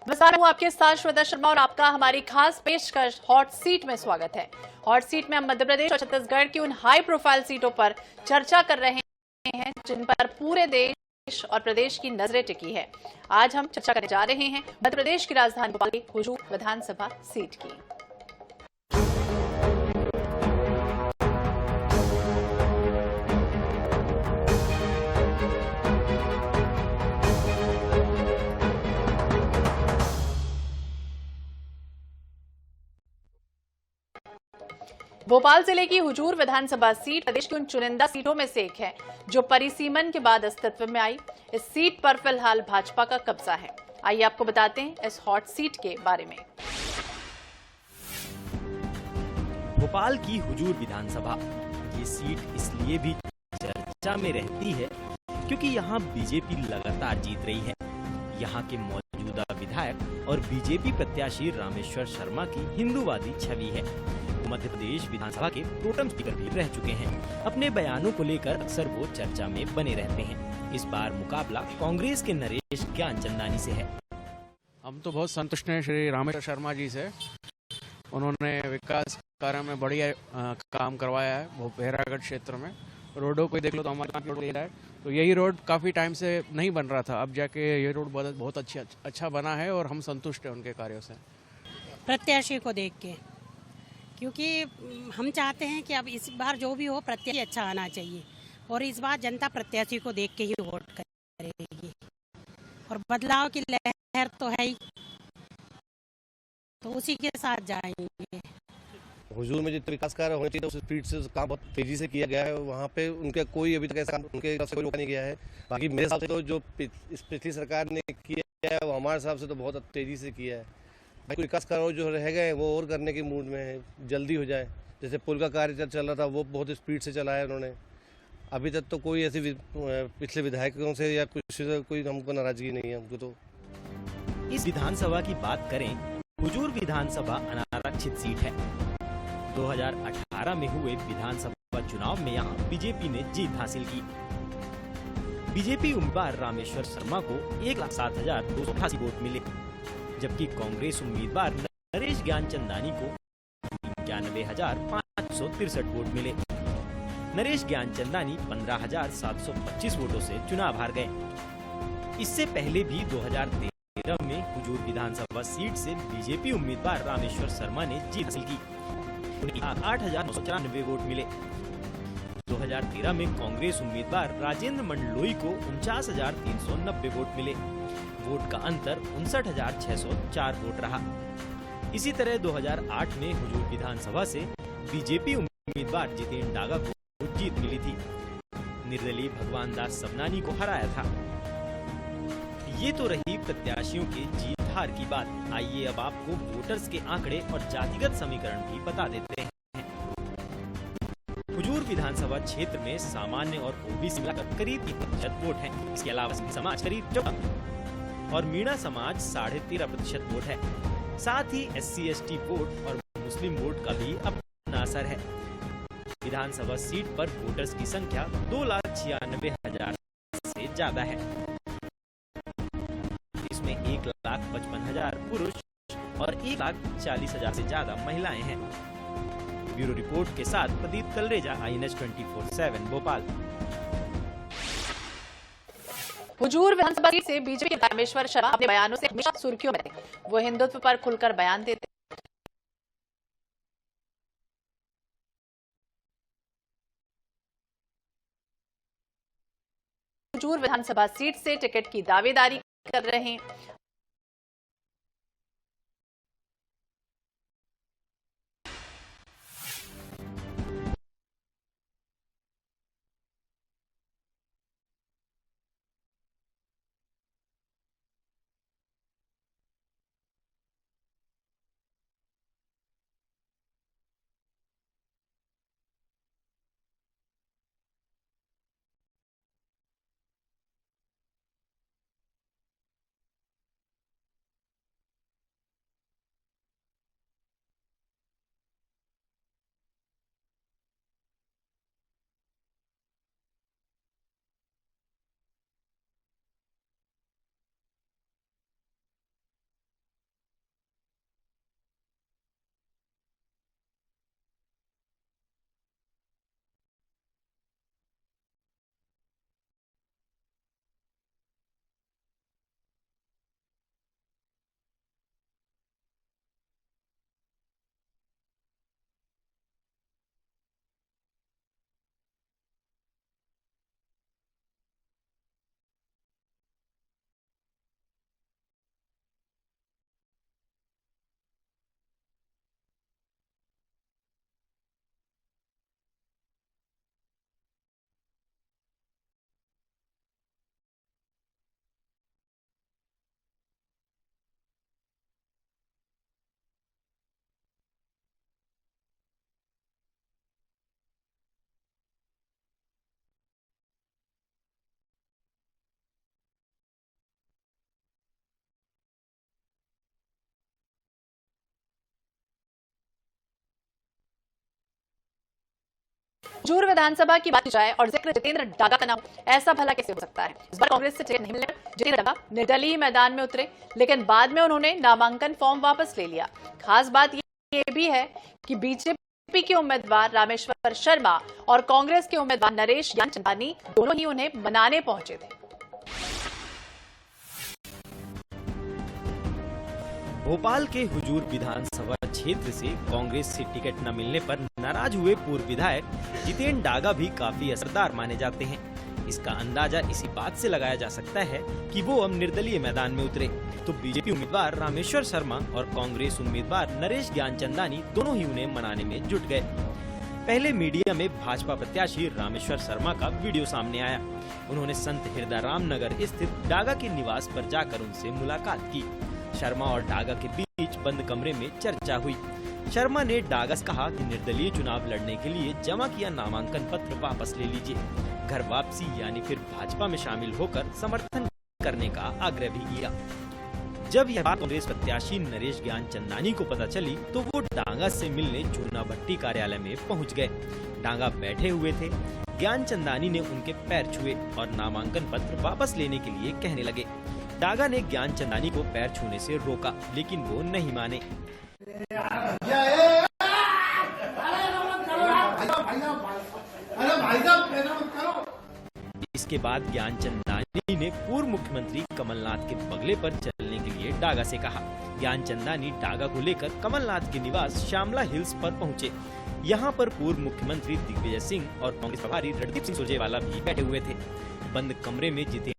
नमस्कार, हूं आपके साथ श्वेता शर्मा और आपका हमारी खास पेशकश हॉट सीट में स्वागत है। हॉट सीट में हम मध्य प्रदेश और छत्तीसगढ़ की उन हाई प्रोफाइल सीटों पर चर्चा कर रहे हैं जिन पर पूरे देश और प्रदेश की नजरें टिकी है। आज हम चर्चा करने जा रहे हैं मध्य प्रदेश की राजधानी भोपाल की हुजूर विधानसभा सीट की। भोपाल जिले की हुजूर विधानसभा सीट प्रदेश की उन चुनिंदा सीटों में से एक है जो परिसीमन के बाद अस्तित्व में आई। इस सीट पर फिलहाल भाजपा का कब्जा है। आइए आपको बताते हैं इस हॉट सीट के बारे में। भोपाल की हुजूर विधानसभा ये सीट इसलिए भी चर्चा में रहती है क्योंकि यहाँ बीजेपी लगातार जीत रही है। यहाँ के मौजूदा विधायक और बीजेपी प्रत्याशी रामेश्वर शर्मा की हिंदूवादी छवि है। मध्य प्रदेश विधानसभा के प्रोटेम स्पीकर भी रह चुके हैं। अपने बयानों को लेकर अक्सर वो चर्चा में बने रहते हैं। इस बार मुकाबला कांग्रेस के नरेश ज्ञानचंदानी से है। हम तो बहुत संतुष्ट हैं श्री रामेश्वर शर्मा जी से। उन्होंने विकास कार्य में बढ़िया काम करवाया है। वो भेरागढ़ क्षेत्र में रोडों को देख लो तो हमारे रोड ले रहा है, तो यही रोड काफ़ी टाइम से नहीं बन रहा था। अब जाके ये रोड बहुत अच्छा बना है और हम संतुष्ट हैं उनके कार्यों से। प्रत्याशी को देख के, क्योंकि हम चाहते हैं कि अब इस बार जो भी हो प्रत्याशी अच्छा आना चाहिए और इस बार जनता प्रत्याशी को देख के ही वोट करेगी और बदलाव की लहर तो है ही, तो उसी के साथ जाएंगे। हुजूर में जितने विकास कार्य होने चाहिए उस स्पीड से काम बहुत तेजी से किया गया है। वहाँ पे उनके कोई अभी तक ऐसा उनके तरफ से कोई रोका नहीं गया है। बाकी मेरे हिसाब से तो जो इस पिछली सरकार ने किया है वो हमारे हिसाब से तो बहुत तेजी से किया है। भाई विकास कार्य जो रह गए वो और करने के मूड में है, जल्दी हो जाए। जैसे पुल का कार्य चल रहा था वो बहुत स्पीड से चलाया उन्होंने। अभी तक तो कोई ऐसी पिछले विधायकों से या कुछ से कोई हमको नाराजगी नहीं है। हमको तो इस विधानसभा की बात करें, हुजूर विधानसभा अनारक्षित सीट है। 2018 में हुए विधानसभा चुनाव में यहाँ बीजेपी ने जीत हासिल की। बीजेपी उम्मीदवार रामेश्वर शर्मा को 1,07,288 वोट मिले, जबकि कांग्रेस उम्मीदवार नरेश ज्ञानचंदानी को 91,563 वोट मिले। नरेश ज्ञानचंदानी 15,725 वोटों से चुनाव हार गए। इससे पहले भी 2013 में हुजूर विधानसभा सीट से बीजेपी उम्मीदवार रामेश्वर शर्मा ने जीत हासिल की। 8,994 वोट मिले। 2013 में कांग्रेस उम्मीदवार राजेंद्र मंडलोई को 49,390 वोट मिले। वोट का अंतर 59,604 वोट रहा। इसी तरह 2008 में हुजूर विधानसभा से बीजेपी उम्मीदवार जितेंद्र डागा को जीत मिली थी। निर्दलीय भगवान दास सबनानी को हराया था। ये तो रही प्रत्याशियों के जीत हार की बात। आइए अब आपको वोटर्स के आंकड़े और जातिगत समीकरण भी बता देते हैं। हुजूर विधानसभा क्षेत्र में सामान्य और ओबीसी मिलाकर करीब 30% वोट हैं। इसके अलावा सिंह समाज करीब 14% और मीणा समाज 13.5% वोट है। साथ ही SC/ST वोट और मुस्लिम वोट का भी अपना असर है। विधानसभा सीट पर वोटर्स की संख्या 2,96,000 से ज्यादा है। इसमें 1,55,000 पुरुष और 1,40,000 से ज्यादा महिलाएं हैं। ब्यूरो रिपोर्ट के साथ प्रदीप कलरेजा, INH 24/7 भोपाल। हुजूर विधानसभा सीट से बीजेपी के रामेश्वर शर्मा अपने बयानों से हमेशा सुर्खियों में थे। वो हिंदुत्व पर खुलकर बयान देते। हुजूर विधानसभा सीट से टिकट की दावेदारी कर रहे हैं। हुजूर विधानसभा की बात की जाए और जिक्र जितेंद्र डागा का ना हो, ऐसा भला कैसे हो सकता है। इस बार कांग्रेस से टिकट नहीं मिलने पर जितेंद्र डागा निर्दलीय मैदान में उतरे, लेकिन बाद में उन्होंने नामांकन फॉर्म वापस ले लिया। खास बात ये भी है कि बीजेपी के उम्मीदवार रामेश्वर शर्मा और कांग्रेस के उम्मीदवार नरेश ज्ञानचंदानी दोनों ही उन्हें मनाने पहुंचे थे। भोपाल के हुजूर विधानसभा क्षेत्र से कांग्रेस से टिकट न मिलने पर नाराज हुए पूर्व विधायक जितेंद्र डागा भी काफी असरदार माने जाते हैं। इसका अंदाजा इसी बात से लगाया जा सकता है कि वो अब निर्दलीय मैदान में उतरे तो बीजेपी उम्मीदवार रामेश्वर शर्मा और कांग्रेस उम्मीदवार नरेश ज्ञानचंदानी दोनों ही उन्हें मनाने में जुट गए। पहले मीडिया में भाजपा प्रत्याशी रामेश्वर शर्मा का वीडियो सामने आया। उन्होंने संत हृदयराम नगर स्थित डागा के निवास पर जाकर उनसे मुलाकात की। शर्मा और डागा के बीच बंद कमरे में चर्चा हुई। शर्मा ने डागा से कहा कि निर्दलीय चुनाव लड़ने के लिए जमा किया नामांकन पत्र वापस ले लीजिए। घर वापसी यानी फिर भाजपा में शामिल होकर समर्थन करने का आग्रह भी किया। जब यह बात कांग्रेस प्रत्याशी नरेश ज्ञानचंदानी को पता चली तो वो डांगा से मिलने चूना भट्टी कार्यालय में पहुंच गए। डांगा बैठे हुए थे। ज्ञानचंदानी ने उनके पैर छुए और नामांकन पत्र वापस लेने के लिए कहने लगे। डागा ने ज्ञानचंदानी को पैर छूने से रोका, लेकिन वो नहीं माने। इसके बाद ज्ञानचंदानी ने पूर्व मुख्यमंत्री कमलनाथ के बगले पर चलने के लिए डागा से कहा। ज्ञानचंदानी डागा को लेकर कमलनाथ के निवास श्यामला हिल्स पर पहुंचे। यहाँ पर पूर्व मुख्यमंत्री दिग्विजय सिंह और कांग्रेस प्रभारी रणदीप सिंह सुरजेवाला भी बैठे हुए थे। बंद कमरे में जितेंद्र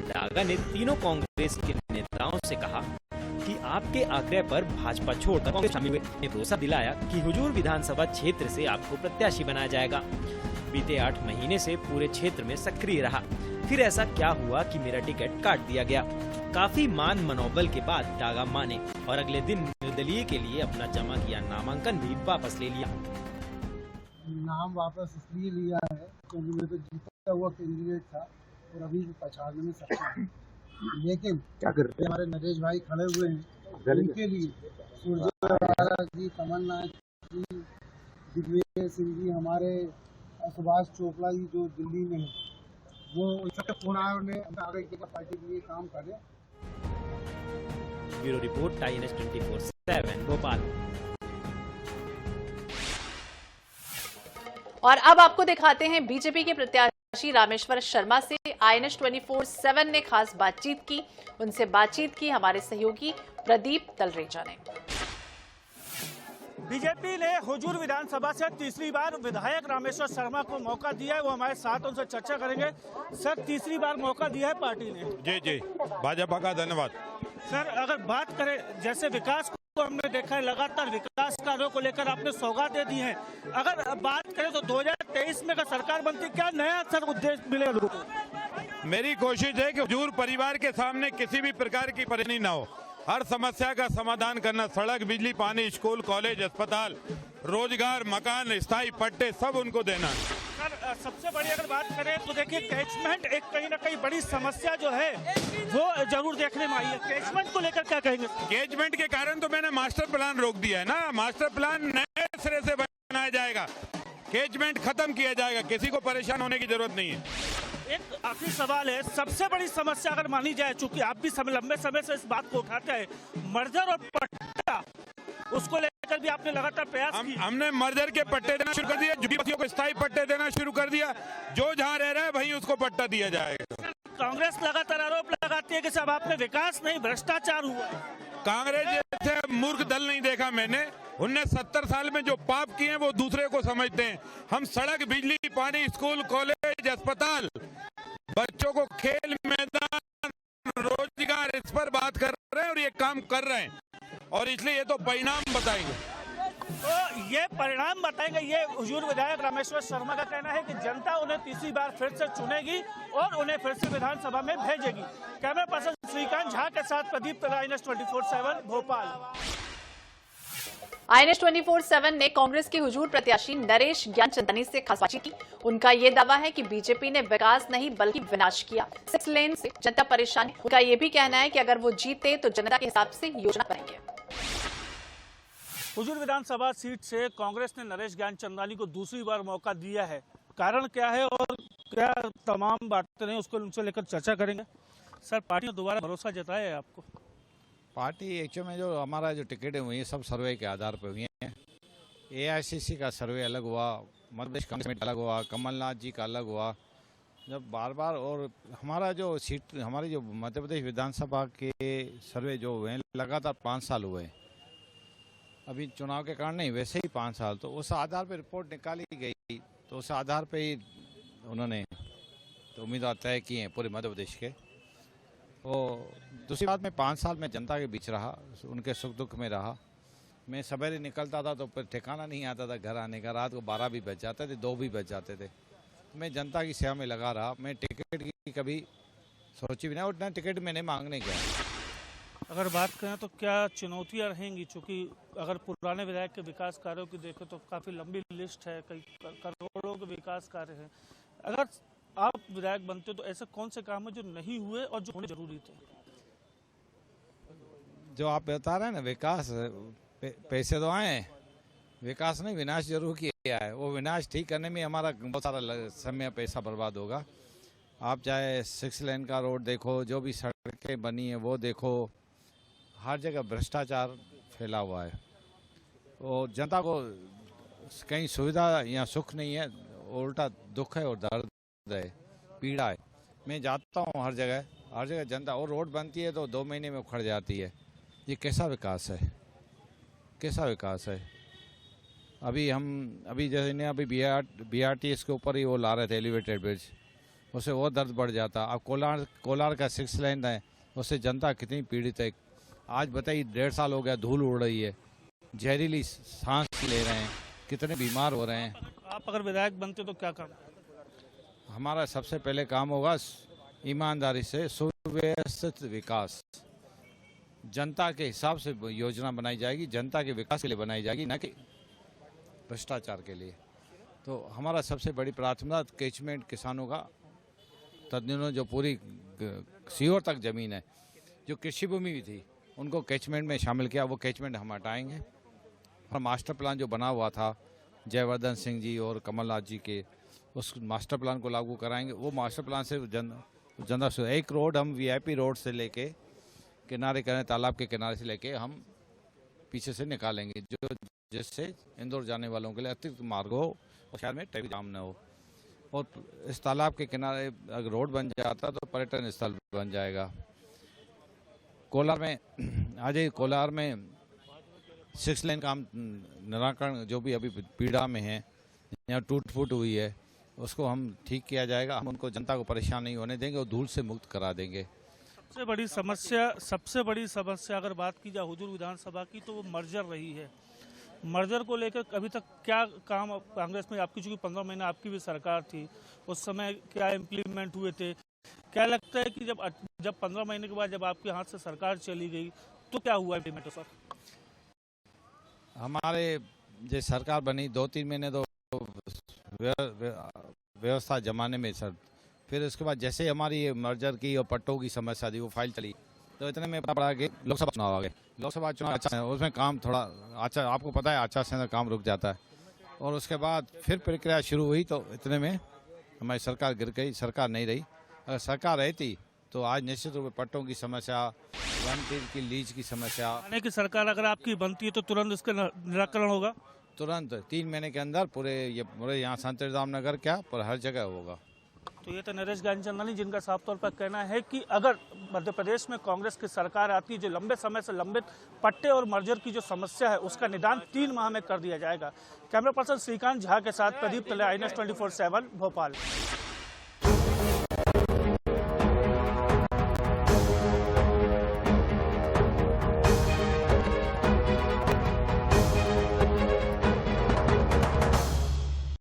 डागा ने तीनों कांग्रेस के नेताओं से कहा कि आपके आग्रह पर भाजपा छोड़कर कांग्रेस शामिल हुए। ने भरोसा दिलाया कि हुजूर विधानसभा क्षेत्र से आपको प्रत्याशी बनाया जाएगा। बीते 8 महीने से पूरे क्षेत्र में सक्रिय रहा। फिर ऐसा क्या हुआ कि मेरा टिकट काट दिया गया। काफी मान मनोबल के बाद डागा माने और अगले दिन निर्दलीय के लिए अपना जमा किया नामांकन भी वापस ले लिया। नाम वापस इसलिए लिया है क्योंकि मैं तो जीता हुआ कैंडिडेट था और अभी पछाड़ने में सक्षम है। लेकिन हमारे नरेश भाई खड़े हुए हैं, उनके लिए सुरजेवाला जी, कमलनाथ जी, दिग्विजय सिंह जी, हमारे सुभाष चोपड़ा जी जो दिल्ली में है, वो सबके फोन आए, उन्हें आगे की पार्टी के लिए काम करें। Bureau report INS 24/7 Bhopal. और अब आपको दिखाते हैं बीजेपी के प्रत्याशी रामेश्वर शर्मा से INS 24/7 ने खास बातचीत की। उनसे बातचीत की हमारे सहयोगी प्रदीप तलरेजा ने। बीजेपी ने हुजूर विधानसभा से तीसरी बार विधायक रामेश्वर शर्मा को मौका दिया है। वो हमारे साथ, उनसे चर्चा करेंगे। सर, तीसरी बार मौका दिया है पार्टी ने। जी जी, भाजपा का धन्यवाद। सर, अगर बात करें जैसे विकास को हमने देखा है, लगातार विकास कार्यों को लेकर आपने सौगातें दी हैं। अगर बात करें तो 2023 में अगर सरकार बनती, क्या नया सर उद्देश्य मिलेगा लोगों को? मेरी कोशिश है कि हुजूर परिवार के सामने किसी भी प्रकार की परेशानी न हो। हर समस्या का समाधान करना, सड़क, बिजली, पानी, स्कूल, कॉलेज, अस्पताल, रोजगार, मकान, स्थायी पट्टे सब उनको देना। सर, सबसे बड़ी अगर बात करें तो देखिए कैचमेंट एक कहीं ना कहीं बड़ी समस्या जो है वो जरूर देखने में आई है। कैचमेंट को लेकर क्या कहेंगे? कैचमेंट के कारण तो मैंने मास्टर प्लान रोक दिया है ना। मास्टर प्लान नए सिरे से बनाया जाएगा, कैचमेंट खत्म किया जाएगा, किसी को परेशान होने की जरूरत नहीं है। एक आखिरी सवाल है, सबसे बड़ी समस्या अगर मानी जाए, चूंकि आप भी लंबे समय से इस बात को उठाते हैं, मर्जर और पट्टा, उसको लेकर भी आपने लगातार प्रयास किया। हमने मर्जर के पट्टे देना शुरू कर दिया, जुड़ीपतियों को स्थायी पट्टे देना शुरू कर दिया। जो जहाँ रह रहा है वहीं उसको पट्टा दिया जाएगा। कांग्रेस लगातार आरोप लगाती है कि साहब आपने विकास नहीं, भ्रष्टाचार हुआ। कांग्रेस जैसे मूर्ख दल नहीं देखा मैंने। उनने 70 साल में जो पाप किए हैं वो दूसरे को समझते हैं। हम सड़क, बिजली, पानी, स्कूल, कॉलेज, अस्पताल, बच्चों को खेल मैदान, रोजगार, इस पर बात कर रहे हैं और ये काम कर रहे हैं, और इसलिए ये तो परिणाम बताएंगे। तो ये परिणाम बताएंगे, ये हुजूर विधायक रामेश्वर शर्मा का कहना है कि जनता उन्हें तीसरी बार फिर से चुनेगी और उन्हें फिर से विधानसभा में भेजेगी। कैमरा पर्सन श्रीकांत झा के साथ प्रदीप तलरेजा, INS 24/7 भोपाल। INS 24/7 ने कांग्रेस के हुजूर प्रत्याशी नरेश ज्ञानचंदानी से खास बातचीत की। उनका ये दावा है कि बीजेपी ने विकास नहीं बल्कि विनाश किया। 6 लेन से जनता परेशान है। उनका ये भी कहना है कि अगर वो जीते तो जनता के हिसाब से योजना बनाएंगे। हुजूर विधानसभा सीट से कांग्रेस ने नरेश ज्ञानचंदानी को दूसरी बार मौका दिया है। कारण क्या है और क्या तमाम बातें हैं उसको उनसे लेकर चर्चा करेंगे। सर, पार्टी ने दोबारा भरोसा जताया है आपको? पार्टी एक्चुअल में जो हमारा जो टिकटें हुई हैं सब सर्वे के आधार पर हुई हैं। एआईसीसी का सर्वे अलग हुआ, मध्य प्रदेश कांग्रेस कमेटी अलग हुआ, कमलनाथ जी का अलग हुआ। जब बार बार और हमारा जो सीट हमारी जो मध्य प्रदेश विधानसभा के सर्वे जो हुए हैं लगातार 5 साल हुए हैं। अभी चुनाव के कारण नहीं, वैसे ही 5 साल। तो उस आधार पर रिपोर्ट निकाली गई, तो उस आधार पर ही उन्होंने तो उम्मीदवार तय किए हैं पूरे मध्य प्रदेश के। और दूसरी बात, मैं 5 साल में जनता के बीच रहा, उनके सुख दुख में रहा। मैं सवेरे निकलता था तो फिर ठिकाना नहीं आता था घर आने का। रात को 12 भी बज जाते थे, 2 भी बज जाते थे। मैं जनता की सेवा में लगा रहा। मैं टिकट की कभी सोची भी नहीं और न टिकट मैंने मांगने गया। अगर बात करें तो क्या चुनौतियां रहेंगी? चूँकि अगर पुराने विधायक के विकास कार्यों की देखें तो काफ़ी लंबी लिस्ट है, कई करोड़ों के विकास कार्य हैं। अगर आप विधायक बनते हो तो ऐसे कौन से काम है जो नहीं हुए और जो होने जरूरी थे? जो आप बता रहे हैं ना, विकास पैसे तो आए हैं, विकास नहीं विनाश जरूर किया है। वो विनाश ठीक करने में हमारा बहुत सारा समय पैसा बर्बाद होगा। आप चाहे 6 लेन का रोड देखो, जो भी सड़कें बनी है वो देखो, हर जगह भ्रष्टाचार फैला हुआ है। और जनता को कहीं सुविधा या सुख नहीं है, उल्टा दुख है और दर्द है, पीड़ा है। मैं जाता हूँ हर जगह जनता, और रोड बनती है तो 2 महीने में उखड़ जाती है। ये कैसा विकास है? कैसा विकास है? अभी जैसे ने अभी BRTS के ऊपर ही वो ला रहे थे एलिवेटेड ब्रिज, उससे वो दर्द बढ़ जाता। अब कोलार का 6 लेन है, उससे जनता कितनी पीड़ित है। आज बताइए 1.5 साल हो गया, धूल उड़ रही है, जहरीली सांस ले रहे हैं, कितने बीमार हो रहे हैं। आप अगर विधायक बनते तो क्या काम? हमारा सबसे पहले काम होगा ईमानदारी से सुव्यवस्थित विकास। जनता के हिसाब से योजना बनाई जाएगी, जनता के विकास के लिए बनाई जाएगी, न कि भ्रष्टाचार के लिए। तो हमारा सबसे बड़ी प्राथमिकता कैचमेंट किसानों का, तदनुसार जो पूरी सीवर तक जमीन है, जो कृषि भूमि भी थी, उनको कैचमेंट में शामिल किया। वो कैचमेंट हम हटाएंगे। और मास्टर प्लान जो बना हुआ था जयवर्धन सिंह जी और कमलनाथ जी के, उस मास्टर प्लान को लागू कराएंगे। वो मास्टर प्लान से जनता से एक रोड हम VIP रोड से लेके किनारे करें, तालाब के किनारे से लेके हम पीछे से निकालेंगे, जो जिससे इंदौर जाने वालों के लिए अतिरिक्त मार्ग हो और शहर में ट्रैफिक जाम न हो। और इस तालाब के किनारे अगर रोड बन जाता तो पर्यटन स्थल बन जाएगा। कोलार में 6 लेन का हम निराकरण, जो भी अभी पीड़ा में है, यहाँ टूट फूट हुई है, उसको हम ठीक किया जाएगा। हम उनको, जनता को परेशान नहीं होने देंगे और धूल से मुक्त करा देंगे। सबसे बड़ी समस्या अगर बात की जाए हुजूर विधानसभा की तो वो मर्जर रही है। मर्जर को लेकर अभी तक क्या काम कांग्रेस में आपकी, चूंकि 15 महीने आपकी भी सरकार थी, उस समय क्या इम्प्लीमेंट हुए थे? क्या लगता है कि जब 15 महीने के बाद जब आपके हाथ से सरकार चली गई तो क्या हुआ इम्प्लीमेंट? सर, हमारे जो सरकार बनी 2-3 महीने तो व्यवस्था जमाने में सर, फिर उसके बाद जैसे हमारी ये मर्जर की और पट्टों की समस्या थी, वो फाइल चली, तो इतने में पता पड़ा कि लोकसभा चुनाव आ गए। लोकसभा चुनाव अच्छा है, उसमें काम थोड़ा अच्छा, आपको पता है आचार संहिता काम रुक जाता है। और उसके बाद फिर प्रक्रिया शुरू हुई तो इतने में हमारी सरकार गिर गई, सरकार नहीं रही। अगर सरकार रहती तो आज निश्चित रूप से पट्टों की समस्या, वन की लीज की समस्या, आने की सरकार अगर आपकी बनती है तो तुरंत इसका निराकरण होगा। तुरंत 3 महीने के अंदर पूरे यहाँ संत राम नगर क्या पर हर जगह होगा। तो ये तो नरेश ज्ञानचंदानी, जिनका साफ तौर पर कहना है कि अगर मध्य प्रदेश में कांग्रेस की सरकार आती है, जो लंबे समय से लंबित पट्टे और मर्जर की जो समस्या है उसका निदान 3 माह में कर दिया जाएगा। कैमरा पर्सन श्रीकांत झा के साथ प्रदीप तले, INS 24/7 भोपाल।